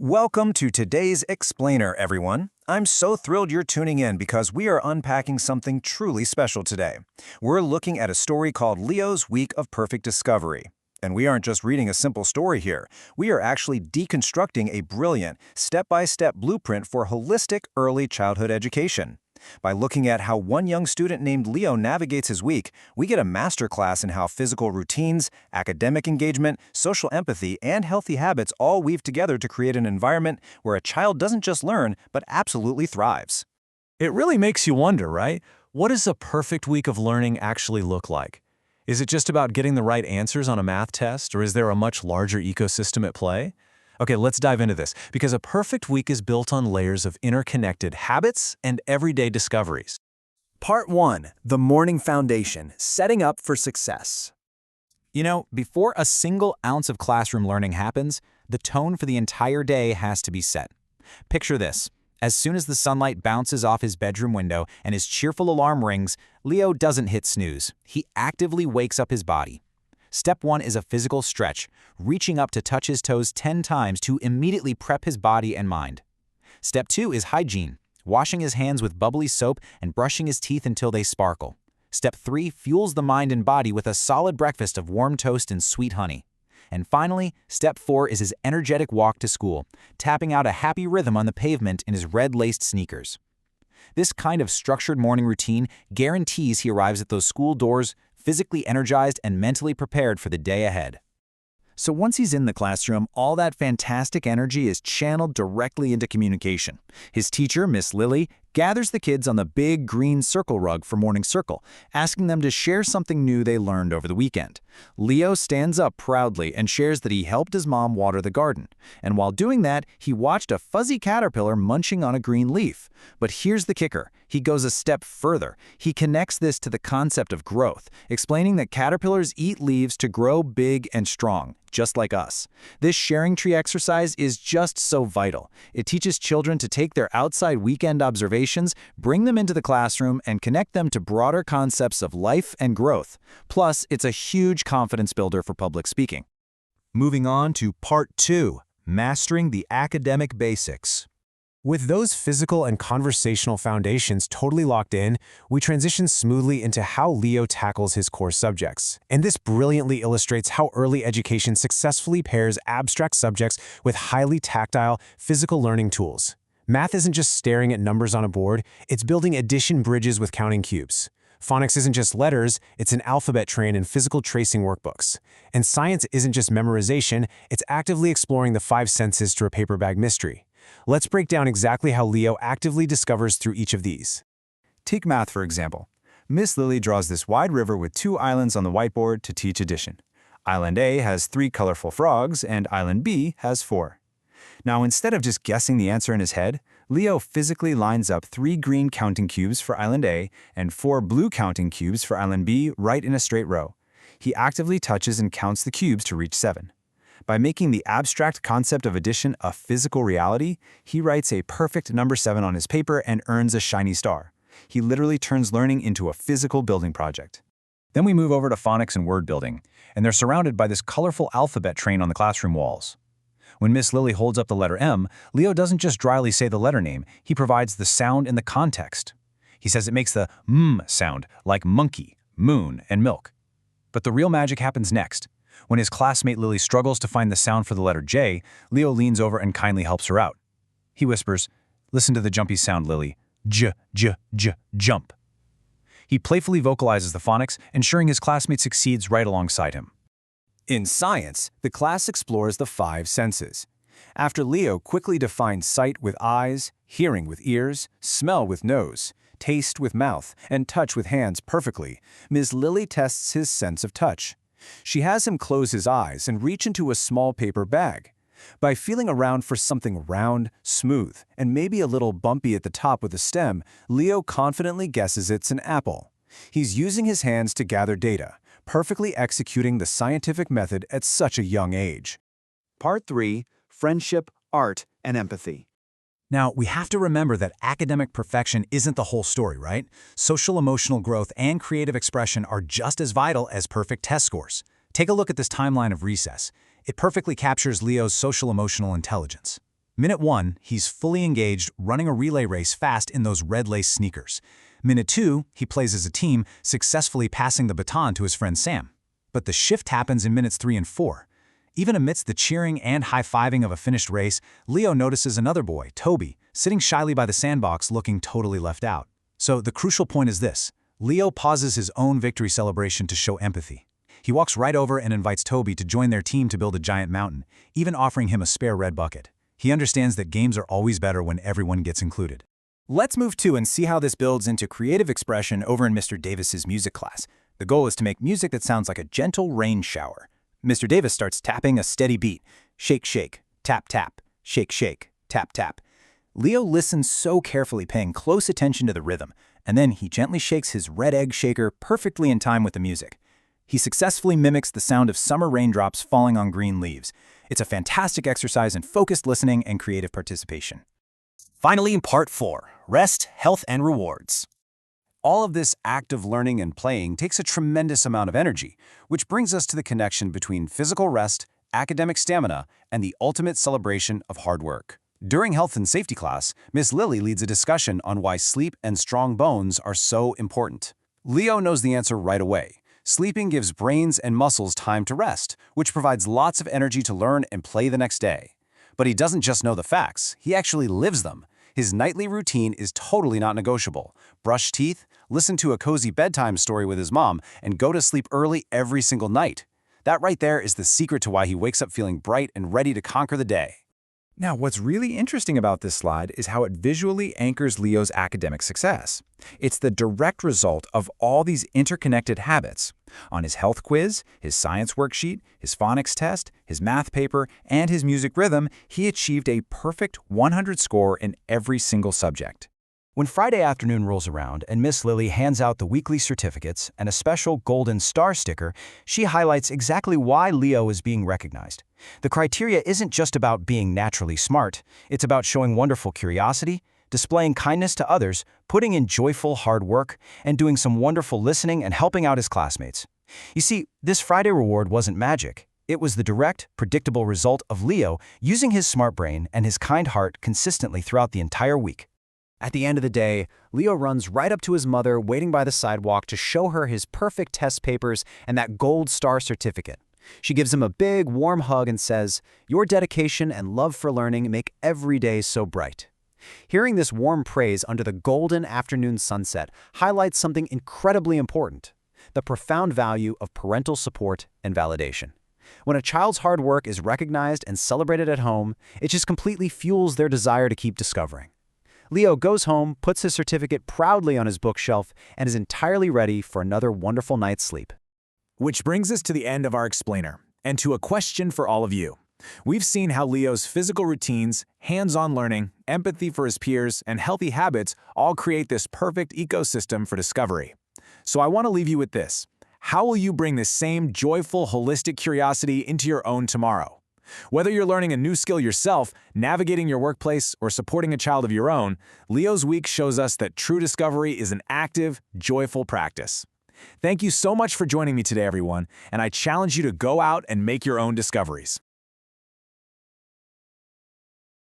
Welcome to today's Explainer, everyone. I'm so thrilled you're tuning in because we are unpacking something truly special today. We're looking at a story called Leo's Week of Perfect Discovery. And we aren't just reading a simple story here. We are actually deconstructing a brilliant, step-by-step blueprint for holistic early childhood education. By looking at how one young student named Leo navigates his week, we get a masterclass in how physical routines, academic engagement, social empathy, and healthy habits all weave together to create an environment where a child doesn't just learn, but absolutely thrives. It really makes you wonder, right? What does a perfect week of learning actually look like? Is it just about getting the right answers on a math test, or is there a much larger ecosystem at play? Okay, let's dive into this, because a perfect week is built on layers of interconnected habits and everyday discoveries. Part 1. The Morning Foundation, Setting Up for Success. You know, before a single ounce of classroom learning happens, the tone for the entire day has to be set. Picture this. As soon as the sunlight bounces off his bedroom window and his cheerful alarm rings, Leo doesn't hit snooze. He actively wakes up his body. Step 1 is a physical stretch, reaching up to touch his toes 10 times to immediately prep his body and mind. Step 2 is hygiene, washing his hands with bubbly soap and brushing his teeth until they sparkle. Step 3 fuels the mind and body with a solid breakfast of warm toast and sweet honey. And finally, Step 4 is his energetic walk to school, tapping out a happy rhythm on the pavement in his red-laced sneakers. This kind of structured morning routine guarantees he arrives at those school doors physically energized and mentally prepared for the day ahead. So once he's in the classroom, all that fantastic energy is channeled directly into communication. His teacher, Miss Lily, gathers the kids on the big green circle rug for Morning Circle, asking them to share something new they learned over the weekend. Leo stands up proudly and shares that he helped his mom water the garden. And while doing that, he watched a fuzzy caterpillar munching on a green leaf. But here's the kicker. He goes a step further. He connects this to the concept of growth, explaining that caterpillars eat leaves to grow big and strong, just like us. This sharing tree exercise is just so vital. It teaches children to take their outside weekend observations, bring them into the classroom, and connect them to broader concepts of life and growth. Plus, it's a huge confidence builder for public speaking. Moving on to Part 2, Mastering the Academic Basics. With those physical and conversational foundations totally locked in, we transition smoothly into how Leo tackles his core subjects. And this brilliantly illustrates how early education successfully pairs abstract subjects with highly tactile, physical learning tools. Math isn't just staring at numbers on a board, it's building addition bridges with counting cubes. Phonics isn't just letters, it's an alphabet train and physical tracing workbooks. And science isn't just memorization, it's actively exploring the 5 senses through a paper bag mystery. Let's break down exactly how Leo actively discovers through each of these. Take math, for example. Miss Lily draws this wide river with 2 islands on the whiteboard to teach addition. Island A has 3 colorful frogs, and Island B has 4. Now, instead of just guessing the answer in his head, Leo physically lines up 3 green counting cubes for Island A and 4 blue counting cubes for Island B right in a straight row. He actively touches and counts the cubes to reach 7. By making the abstract concept of addition a physical reality, he writes a perfect number 7 on his paper and earns a shiny star. He literally turns learning into a physical building project. Then we move over to phonics and word building, and they're surrounded by this colorful alphabet train on the classroom walls. When Miss Lily holds up the letter M, Leo doesn't just dryly say the letter name, he provides the sound and the context. He says it makes the M sound, like monkey, moon, and milk. But the real magic happens next. When his classmate Lily struggles to find the sound for the letter J, Leo leans over and kindly helps her out. He whispers, "Listen to the jumpy sound, Lily. J, j, j, jump." He playfully vocalizes the phonics, ensuring his classmate succeeds right alongside him. In science, the class explores the 5 senses. After Leo quickly defines sight with eyes, hearing with ears, smell with nose, taste with mouth, and touch with hands perfectly, Ms. Lily tests his sense of touch. She has him close his eyes and reach into a small paper bag. By feeling around for something round, smooth, and maybe a little bumpy at the top with a stem, Leo confidently guesses it's an apple. He's using his hands to gather data, perfectly executing the scientific method at such a young age. Part 3. Friendship, Art, and Empathy. Now, we have to remember that academic perfection isn't the whole story, right? Social emotional growth and creative expression are just as vital as perfect test scores. Take a look at this timeline of recess. It perfectly captures Leo's social emotional intelligence. Minute 1, he's fully engaged, running a relay race fast in those red lace sneakers. Minute 2, he plays as a team, successfully passing the baton to his friend Sam. But the shift happens in minutes 3 and 4. Even amidst the cheering and high-fiving of a finished race, Leo notices another boy, Toby, sitting shyly by the sandbox looking totally left out. So the crucial point is this: Leo pauses his own victory celebration to show empathy. He walks right over and invites Toby to join their team to build a giant mountain, even offering him a spare red bucket. He understands that games are always better when everyone gets included. Let's move to and see how this builds into creative expression over in Mr. Davis's music class. The goal is to make music that sounds like a gentle rain shower. Mr. Davis starts tapping a steady beat. Shake, shake, tap, tap, shake, shake, tap, tap. Leo listens so carefully, paying close attention to the rhythm, and then he gently shakes his red egg shaker perfectly in time with the music. He successfully mimics the sound of summer raindrops falling on green leaves. It's a fantastic exercise in focused listening and creative participation. Finally, part 4, rest, health, and rewards. All of this active learning and playing takes a tremendous amount of energy, which brings us to the connection between physical rest, academic stamina, and the ultimate celebration of hard work. During health and safety class, Miss Lily leads a discussion on why sleep and strong bones are so important. Leo knows the answer right away. Sleeping gives brains and muscles time to rest, which provides lots of energy to learn and play the next day. But he doesn't just know the facts, he actually lives them. His nightly routine is totally not negotiable. Brush teeth, listen to a cozy bedtime story with his mom, and go to sleep early every single night. That right there is the secret to why he wakes up feeling bright and ready to conquer the day. Now, what's really interesting about this slide is how it visually anchors Leo's academic success. It's the direct result of all these interconnected habits. On his health quiz, his science worksheet, his phonics test, his math paper, and his music rhythm, he achieved a perfect 100 score in every single subject. When Friday afternoon rolls around and Miss Lily hands out the weekly certificates and a special golden star sticker, she highlights exactly why Leo is being recognized. The criteria isn't just about being naturally smart, it's about showing wonderful curiosity, displaying kindness to others, putting in joyful hard work, and doing some wonderful listening and helping out his classmates. You see, this Friday reward wasn't magic. It was the direct, predictable result of Leo using his smart brain and his kind heart consistently throughout the entire week. At the end of the day, Leo runs right up to his mother waiting by the sidewalk to show her his perfect test papers and that gold star certificate. She gives him a big, warm hug and says, "Your dedication and love for learning make every day so bright." Hearing this warm praise under the golden afternoon sunset highlights something incredibly important: the profound value of parental support and validation. When a child's hard work is recognized and celebrated at home, it just completely fuels their desire to keep discovering. Leo goes home, puts his certificate proudly on his bookshelf, and is entirely ready for another wonderful night's sleep. Which brings us to the end of our explainer, and to a question for all of you. We've seen how Leo's physical routines, hands-on learning, empathy for his peers, and healthy habits all create this perfect ecosystem for discovery. So I want to leave you with this. How will you bring this same joyful, holistic curiosity into your own tomorrow? Whether you're learning a new skill yourself, navigating your workplace, or supporting a child of your own, Leo's week shows us that true discovery is an active, joyful practice. Thank you so much for joining me today, everyone, and I challenge you to go out and make your own discoveries.